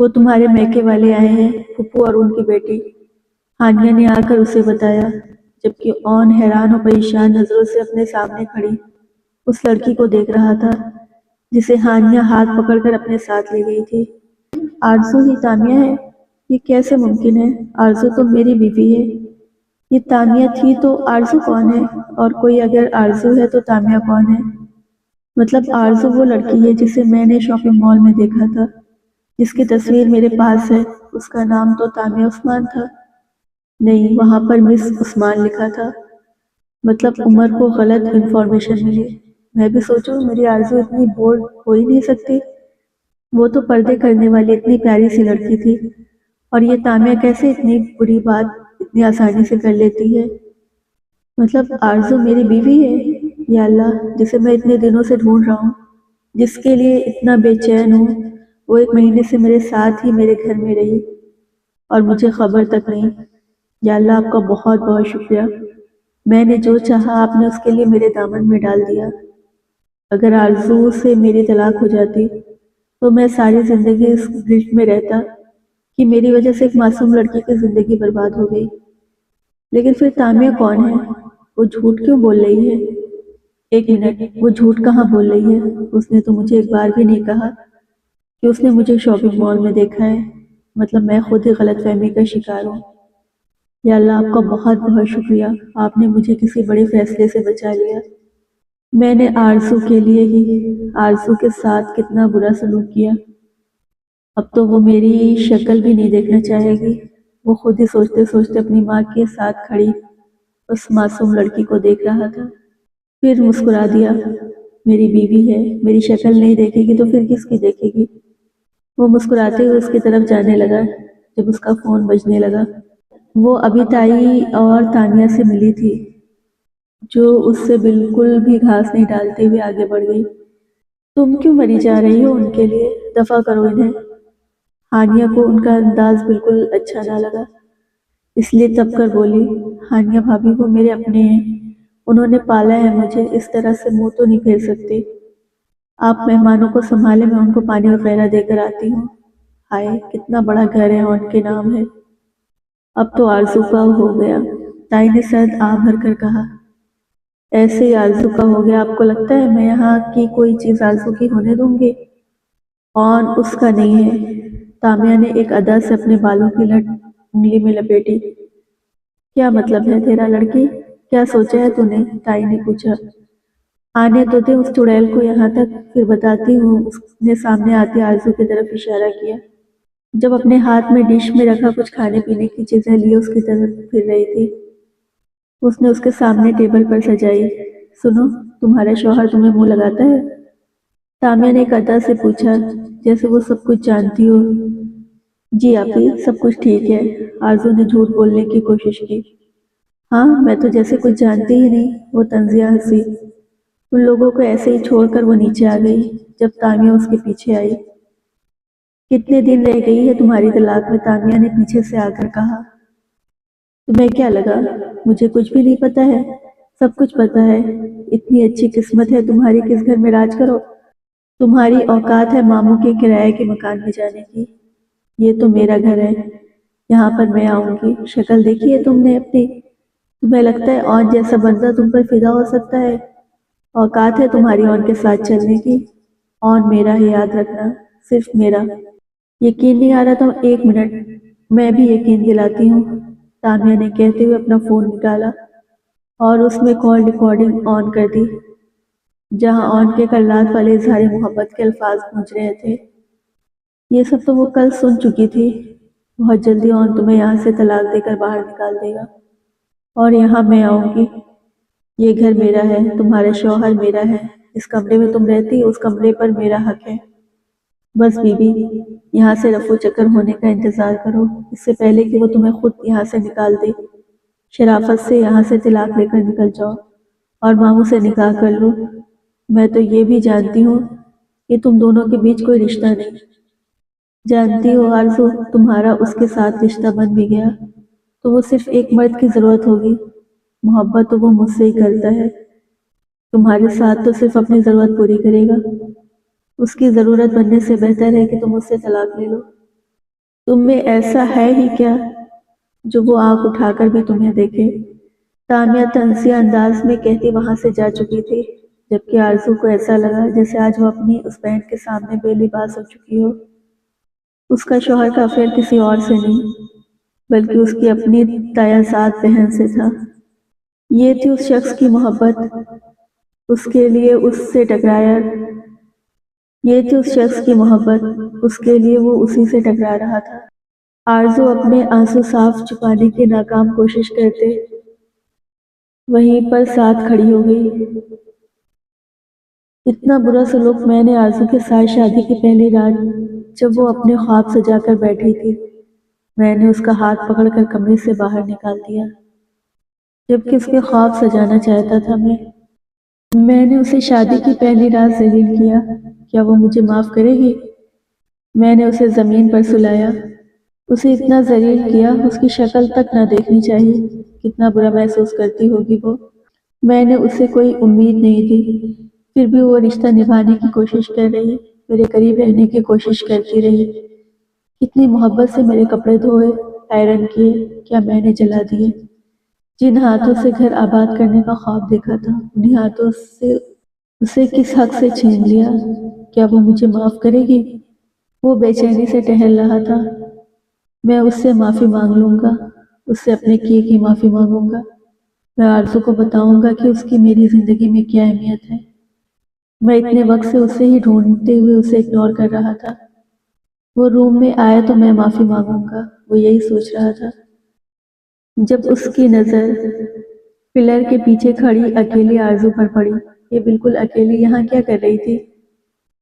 وہ تمہارے میکے والے آئے ہیں، پھپھو اور ان کی بیٹی۔ ہانیہ نے آ کر اسے بتایا، جبکہ اون حیران و پریشان نظروں سے اپنے سامنے کھڑی اس لڑکی کو دیکھ رہا تھا جسے ہانیہ ہاتھ پکڑ کر اپنے ساتھ لے گئی تھی۔ آرزو ہی تانیہ ہے؟ یہ کیسے ممکن ہے؟ آرزو تو میری بیوی ہے۔ یہ تانیہ تھی تو آرزو کون ہے؟ اور کوئی اگر آرزو ہے تو تانیہ کون ہے؟ مطلب آرزو وہ لڑکی ہے جسے میں نے شاپنگ مال میں دیکھا تھا، جس کی تصویر میرے پاس ہے۔ اس کا نام تو تانیہ عثمان تھا۔ نہیں، وہاں پر مس عثمان لکھا تھا۔ مطلب عمر کو غلط انفارمیشن ملی۔ میں بھی سوچوں میری آرزو اتنی بولڈ ہو ہی نہیں سکتی۔ وہ تو پردے کرنے والی اتنی پیاری سی لڑکی تھی، اور یہ تانیہ کیسے اتنی بری بات اتنی آسانی سے کر لیتی ہے؟ مطلب آرزو میری بیوی ہے؟ یا اللہ، جسے میں اتنے دنوں سے ڈھونڈ رہا ہوں، جس کے لیے اتنا بے چین ہوں، وہ 1 مہینے سے میرے ساتھ ہی میرے گھر میں رہی اور مجھے خبر تک نہیں۔ یا اللہ، آپ کا بہت بہت شکریہ۔ میں نے جو چاہا آپ نے اس کے لیے میرے دامن میں ڈال دیا۔ اگر آرزو سے میری طلاق ہو جاتی تو میں ساری زندگی اس گلٹ میں رہتا کہ میری وجہ سے ایک معصوم لڑکی کی زندگی برباد ہو گئی۔ لیکن پھر تانیہ کون ہے؟ وہ جھوٹ کیوں بول رہی ہے؟ 1 منٹ، وہ جھوٹ کہاں بول رہی ہے؟ اس نے تو مجھے ایک بار بھی نہیں کہا کہ اس نے مجھے شاپنگ مال میں دیکھا ہے۔ مطلب میں خود ہی غلط فہمی کا شکار ہوں۔ یا اللہ، آپ کا بہت بہت شکریہ، آپ نے مجھے کسی بڑے فیصلے سے بچا لیا۔ میں نے آرزو کے لیے ہی آرزو کے ساتھ کتنا برا سلوک کیا۔ اب تو وہ میری شکل بھی نہیں دیکھنا چاہے گی۔ وہ خود ہی سوچتے سوچتے اپنی ماں کے ساتھ کھڑی اس معصوم لڑکی کو دیکھ رہا تھا، پھر مسکرا دیا۔ میری بیوی ہے، میری شکل نہیں دیکھے گی تو پھر کس کی دیکھے گی؟ وہ مسکراتے ہوئے اس کی طرف جانے لگا جب اس کا فون بجنے لگا۔ وہ ابھی تائی اور تانیہ سے ملی تھی، جو اس سے بالکل بھی گھاس نہیں ڈالتے ہوئے آگے بڑھ گئی۔ تم کیوں مری جا رہی ہو ان کے لیے؟ دفع کرو انہیں۔ ہانیہ کو ان کا انداز بالکل اچھا نہ لگا، اس لیے تب کر بولی، ہانیہ بھابھی وہ میرے اپنے ہیں، انہوں نے پالا ہے مجھے، اس طرح سے منہ تو نہیں پھیر سکتی۔ آپ مہمانوں کو سنبھالے، میں ان کو پانی وغیرہ دے کر آتی ہوں۔ ہائے، کتنا بڑا گھر ہے اور ان کے نام ہے۔ اب تو آرزو کا ہو گیا، تائی نے سر آ بھر کر کہا۔ ایسے ہی آرزو کا ہو گیا؟ آپ کو لگتا ہے میں یہاں کی کوئی چیز آرزو کی ہونے دوں گی؟ اور اس کا نہیں ہے۔ تانیہ نے ایک ادا سے اپنے بالوں کی لٹ انگلی میں لپیٹی۔ کیا مطلب ہے تیرا لڑکی؟ کیا سوچا ہے تو نے؟ تائی نے پوچھا۔ آنے تو دے اس چڑیل کو یہاں تک، پھر بتاتی ہوں۔ اس نے سامنے آتے آرزو کی طرف اشارہ کیا، جب اپنے ہاتھ میں ڈش میں رکھا کچھ کھانے پینے کی چیزیں لیے اس کی طرف پھر رہی تھی۔ اس نے اس کے سامنے ٹیبل پر سجائی۔ سنو، تمہارا شوہر تمہیں منہ لگاتا ہے؟ تانیہ نے ایک ادا سے پوچھا، جیسے وہ سب کچھ جانتی ہو۔ جی آپی، سب کچھ ٹھیک ہے۔ آرزو نے جھوٹ بولنے کی کوشش کی۔ ہاں، میں تو جیسے کچھ جانتی ہی نہیں۔ وہ طنزیہ ہنسی۔ ان لوگوں کو ایسے ہی چھوڑ کر وہ نیچے آ گئی، جب تانیہ اس کے پیچھے آئی۔ کتنے دن رہ گئی ہے تمہاری طلاق میں؟ تانیہ نے پیچھے سے آ کر کہا۔ تمہیں کیا لگا مجھے کچھ بھی نہیں پتا ہے؟ سب کچھ پتا ہے۔ اتنی اچھی قسمت ہے تمہاری کس گھر میں راج کرو۔ تمہاری اوقات ہے ماموں کے کرائے کے مکان میں جانے کی۔ یہ تو میرا گھر ہے، یہاں پر میں آؤں گی۔ شکل دیکھی ہے تم نے اپنی؟ تمہیں لگتا ہے اون جیسا بندہ تم پر فدا ہو سکتا ہے؟ اوقات ہے تمہاری اون کے ساتھ چلنے کی؟ اون میرا ہے، یاد رکھنا، صرف میرا۔ یقین نہیں آ رہا تو 1 منٹ، میں بھی یقین دلاتی ہوں۔ تانیہ نے کہتے ہوئے اپنا فون نکالا اور اس میں کال ریکارڈنگ آن کر دی، جہاں اون کے کلات والے اظہار محبت کے الفاظ گونج رہے تھے۔ یہ سب تو وہ کل سن چکی تھی۔ بہت جلدی اون تمہیں یہاں سے طلاق دے کر باہر نکال دے گا، اور یہاں میں آؤں گی۔ یہ گھر میرا ہے، تمہارا شوہر میرا ہے، اس کمرے میں تم رہتی اس کمرے پر میرا حق ہے۔ بس بی بی، یہاں سے رفو چکر ہونے کا انتظار کرو، اس سے پہلے کہ وہ تمہیں خود یہاں سے نکال دے۔ شرافت سے یہاں سے طلاق لے کر نکل جاؤ اور ماموں سے نکاح کر لو۔ میں تو یہ بھی جانتی ہوں کہ تم دونوں کے بیچ کوئی رشتہ نہیں۔ جانتی ہو آرزو، تمہارا اس کے ساتھ رشتہ بن بھی گیا تو وہ صرف ایک مرد کی ضرورت ہوگی۔ محبت تو وہ مجھ سے ہی کرتا ہے، تمہارے ساتھ تو صرف اپنی ضرورت پوری کرے گا۔ اس کی ضرورت بننے سے بہتر ہے کہ تم اس سے طلاق لے لو۔ تم میں ایسا ہے ہی کیا جو وہ آنکھ اٹھا کر بھی تمہیں دیکھے؟ تانیہ طنزیہ انداز میں کہتی وہاں سے جا چکی تھی، جبکہ آرزو کو ایسا لگا جیسے آج وہ اپنی اس بہن کے سامنے بے لباس ہو چکی ہو۔ اس کا شوہر کا افیئر کسی اور سے نہیں بلکہ اس کی اپنی تایازاد بہن سے تھا۔ یہ تھی اس شخص کی محبت، اس کے لیے اس سے ٹکرایا یہ تھی اس شخص کی محبت، اس کے لیے وہ اسی سے ٹکرا رہا تھا۔ آرزو اپنے آنسو صاف چھپانے کی ناکام کوشش کرتے وہیں پر ساتھ کھڑی ہو گئی۔ اتنا برا سلوک میں نے آرزو کے ساتھ شادی کی پہلی رات جب وہ اپنے خواب سجا کر بیٹھی تھی، میں نے اس کا ہاتھ پکڑ کر کمرے سے باہر نکال دیا، جبکہ اس کے خواب سجانا چاہتا تھا میں نے اسے شادی کی پہلی رات ذلیل کیا، کیا وہ مجھے معاف کرے گی؟ میں نے اسے زمین پر سلایا، اسے اتنا ذلیل کیا اس کی شکل تک نہ دیکھنی چاہیے، کتنا برا محسوس کرتی ہوگی وہ۔ میں نے اسے کوئی امید نہیں دی، پھر بھی وہ رشتہ نبھانے کی کوشش کر رہی، میرے قریب رہنے کی کوشش کرتی رہی۔ کتنی محبت سے میرے کپڑے دھوئے، آئرن کیے، کیا میں نے جلا دیے؟ جن ہاتھوں سے گھر آباد کرنے کا خواب دیکھا تھا، انہی ہاتھوں سے اسے کس حق سے چھین لیا؟ کیا وہ مجھے معاف کرے گی؟ وہ بے چینی سے ٹہل رہا تھا۔ میں اس سے معافی مانگ لوں گا، اس سے اپنے کیے کی معافی مانگوں گا، میں آرزو کو بتاؤں گا کہ اس کی میری زندگی میں کیا اہمیت ہے۔ میں اتنے وقت سے اسے ہی ڈھونڈتے ہوئے اسے اگنور کر رہا تھا۔ وہ روم میں آئے تو میں معافی مانگوں گا، وہ یہی سوچ رہا تھا جب اس کی نظر پلر کے پیچھے کھڑی اکیلی آرزو پر پڑی۔ یہ بالکل اکیلی یہاں کیا کر رہی تھی؟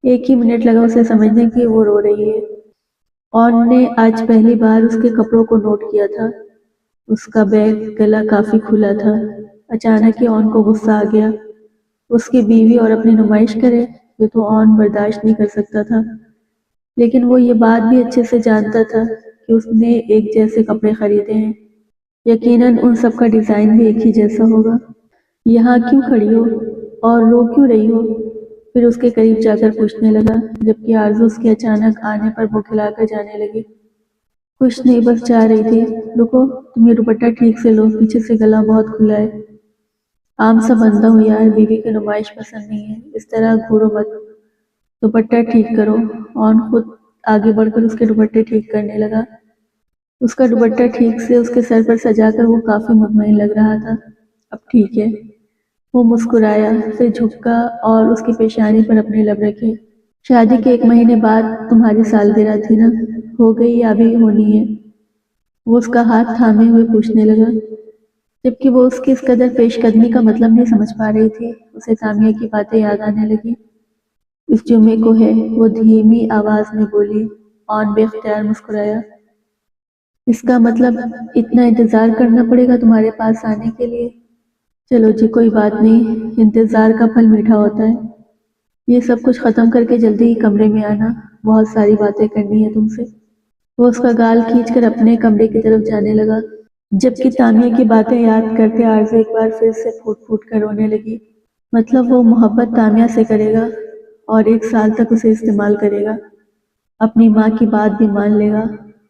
ایک ہی منٹ لگا اسے سمجھنے کہ وہ رو رہی ہے۔ اون نے آج پہلی بار اس کے کپڑوں کو نوٹ کیا تھا۔ اس کا بیگ گلا کافی کھلا تھا۔ اچانک ہی اون کو غصہ آ گیا۔ اس کی بیوی اور اپنی نمائش کرے، یہ تو اون برداشت نہیں کر سکتا تھا، لیکن وہ یہ بات بھی اچھے سے جانتا تھا کہ اس نے ایک جیسے کپڑے خریدے ہیں، یقیناً ان سب کا ڈیزائن بھی ایک ہی جیسا ہوگا۔ یہاں کیوں کھڑی ہو اور رو کیوں رہی ہو؟ پھر اس کے قریب جا کر پوچھنے لگا، جبکہ آرزو اس کے اچانک آنے پر بوکھلا کر جانے لگی۔ کچھ نہیں، بس چاہ رہی تھی۔ رکو، تم یہ دوپٹہ ٹھیک سے لو، پیچھے سے گلا بہت کھلا ہے۔ عام سا بندہ ہو یار، بیوی کی نمائش پسند نہیں ہے، اس طرح گھورو مت، دوپٹہ ٹھیک کرو۔ اون خود آگے بڑھ کر اس کے دوپٹے ٹھیک کرنے لگا۔ اس کا دوپٹہ ٹھیک سے اس کے سر پر سجا کر وہ کافی مطمئن لگ رہا تھا۔ اب ٹھیک ہے۔ وہ مسکرایا، پھر جھکا اور اس کی پیشانی پر اپنے لب رکھے۔ شادی کے 1 مہینے بعد تمہاری سالگرہ تھی نا، ہو گئی یا ابھی ہونی ہے؟ وہ اس کا ہاتھ تھامے ہوئے پوچھنے لگا، جبکہ وہ اس کی اس قدر پیش قدمی کا مطلب نہیں سمجھ پا رہی تھی۔ اسے تانیہ کی باتیں یاد آنے لگی۔ اس جمعے کو ہے، وہ دھیمی آواز میں بولی۔ اون بے اختیار مسکرایا۔ اس کا مطلب اتنا انتظار کرنا پڑے گا تمہارے پاس آنے کے لیے؟ چلو جی، کوئی بات نہیں، انتظار کا پھل میٹھا ہوتا ہے۔ یہ سب کچھ ختم کر کے جلدی ہی کمرے میں آنا، بہت ساری باتیں کرنی ہے تم سے۔ وہ اس کا گال کھینچ کر اپنے کمرے کی طرف جانے لگا، جبکہ تانیہ کی باتیں یاد کرتے آرزو ایک بار پھر سے پھوٹ پھوٹ کر رونے لگی۔ مطلب وہ محبت تانیہ سے کرے گا اور 1 سال تک اسے استعمال کرے گا، اپنی ماں کی بات بھی مان لے گا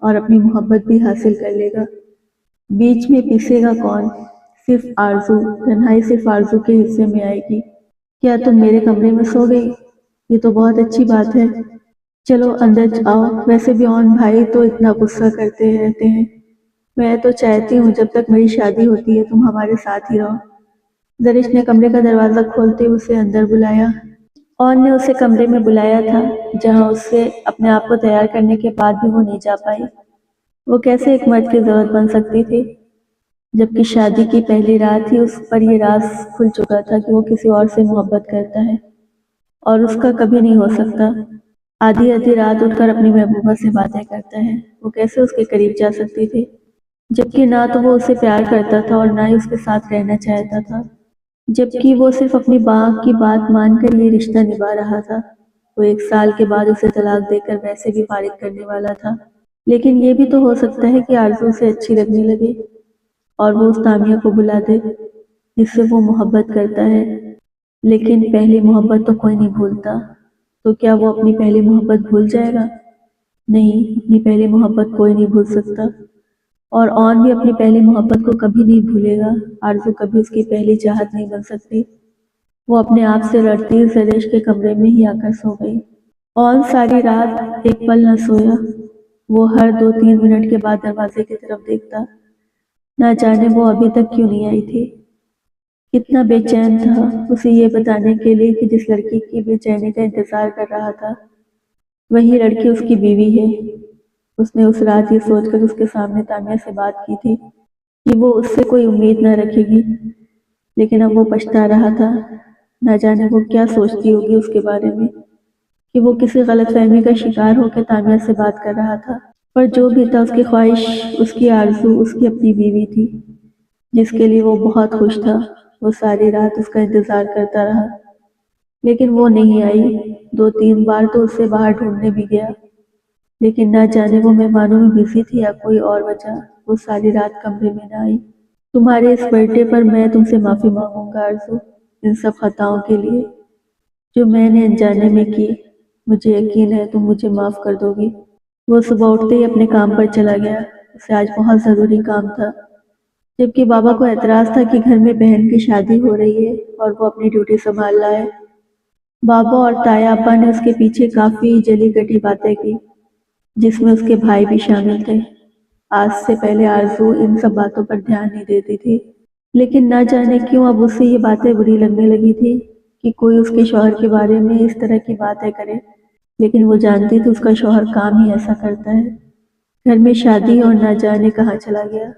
اور اپنی محبت بھی حاصل کر لے گا۔ بیچ میں پیسے گا کون؟ صرف آرزو، تنہائی صرف آرزو کے حصے میں آئے گی۔ کیا تم میرے کمرے میں سو گئی؟ یہ تو بہت اچھی بات ہے، چلو اندر آؤ۔ ویسے بھی اون بھائی تو اتنا غصہ کرتے رہتے ہیں، میں تو چاہتی ہوں جب تک میری شادی ہوتی ہے تم ہمارے ساتھ ہی رہو۔ زرش نے کمرے کا دروازہ کھولتے اسے اندر بلایا۔ اون نے اسے کمرے میں بلایا تھا، جہاں اس سے اپنے آپ کو تیار کرنے کے بعد بھی وہ نہیں جا پائی۔ وہ کیسے ایک مرد کی ضرورت بن سکتی تھی، جبکہ شادی کی پہلی رات ہی اس پر یہ راز کھل چکا تھا کہ وہ کسی اور سے محبت کرتا ہے اور اس کا کبھی نہیں ہو سکتا۔ آدھی آدھی رات اٹھ کر اپنی محبوبہ سے باتیں کرتا ہے، وہ کیسے اس کے قریب جا سکتی تھی، جبکہ نہ تو وہ اسے پیار کرتا تھا اور نہ ہی اس کے ساتھ رہنا چاہتا تھا، جبکہ وہ صرف اپنی ماں کی بات مان کر یہ رشتہ نبھا رہا تھا۔ وہ 1 سال کے بعد اسے طلاق دے کر ویسے بھی فارغ کرنے والا تھا، لیکن یہ بھی تو ہو سکتا ہے کہ آرزو اسے اچھی لگنے لگے اور وہ اس تانیہ کو بلا دے جس سے وہ محبت کرتا ہے۔ لیکن پہلی محبت تو کوئی نہیں بھولتا، تو کیا وہ اپنی پہلی محبت بھول جائے گا؟ نہیں، اپنی پہلی محبت کوئی نہیں بھول سکتا، اور اون بھی اپنی پہلی محبت کو کبھی نہیں بھولے گا۔ آرزو کبھی اس کی پہلی چاہت نہیں بن سکتی۔ وہ اپنے آپ سے لڑتی سریش کے کمرے میں ہی آ کر سو گئی۔ اون ساری رات ایک پل نہ سویا۔ وہ ہر 2-3 منٹ کے بعد دروازے کی طرف دیکھتا، نہ جانے وہ ابھی تک کیوں نہیں آئی تھی۔ کتنا بے چین تھا اسے یہ بتانے کے لیے کہ جس لڑکی کی بے چینی کا انتظار کر رہا تھا وہی لڑکی اس کی بیوی ہے۔ اس نے اس رات یہ سوچ کر اس کے سامنے تانیہ سے بات کی تھی کہ وہ اس سے کوئی امید نہ رکھے گی، لیکن اب وہ پچھتا رہا تھا۔ نہ جانے وہ کیا سوچتی ہوگی اس کے بارے میں کہ وہ کسی غلط فہمی کا شکار ہو کے تانیہ سے بات کر رہا تھا۔ پر جو بھی تھا، اس کی خواہش، اس کی آرزو اس کی اپنی بیوی تھی جس کے لیے وہ بہت خوش تھا۔ وہ ساری رات اس کا انتظار کرتا رہا، لیکن وہ نہیں آئی۔ 2-3 بار تو اسے باہر ڈھونڈنے بھی گیا، لیکن نہ جانے وہ مہمانوں میں بزی تھی یا کوئی اور وجہ، وہ ساری رات کمرے میں نہ آئی۔ تمہارے اس برتھ ڈے پر میں تم سے معافی مانگوں گا آرزو، ان سب خطاؤں کے لیے جو میں نے انجانے میں کی۔ مجھے یقین ہے تم مجھے معاف کر دو گی۔ وہ صبح اٹھتے ہی اپنے کام پر چلا گیا۔ اسے آج بہت ضروری کام تھا، جبکہ بابا کو اعتراض تھا کہ گھر میں بہن کی شادی ہو رہی ہے اور وہ اپنی ڈیوٹی سنبھال رہا ہے۔ بابا اور تایا ابا نے اس کے پیچھے کافی جلی کٹی باتیں کی، جس میں اس کے بھائی بھی شامل تھے۔ آج سے پہلے آرزو ان سب باتوں پر دھیان نہیں دیتی تھی، لیکن نہ جانے کیوں اب اسے یہ باتیں بری لگنے لگی تھی کہ کوئی اس کے شوہر کے بارے میں اس طرح کی باتیں کرے۔ لیکن وہ جانتی تھی اس کا شوہر کام ہی ایسا کرتا ہے۔ گھر میں شادی اور نہ جانے کہاں چلا گیا۔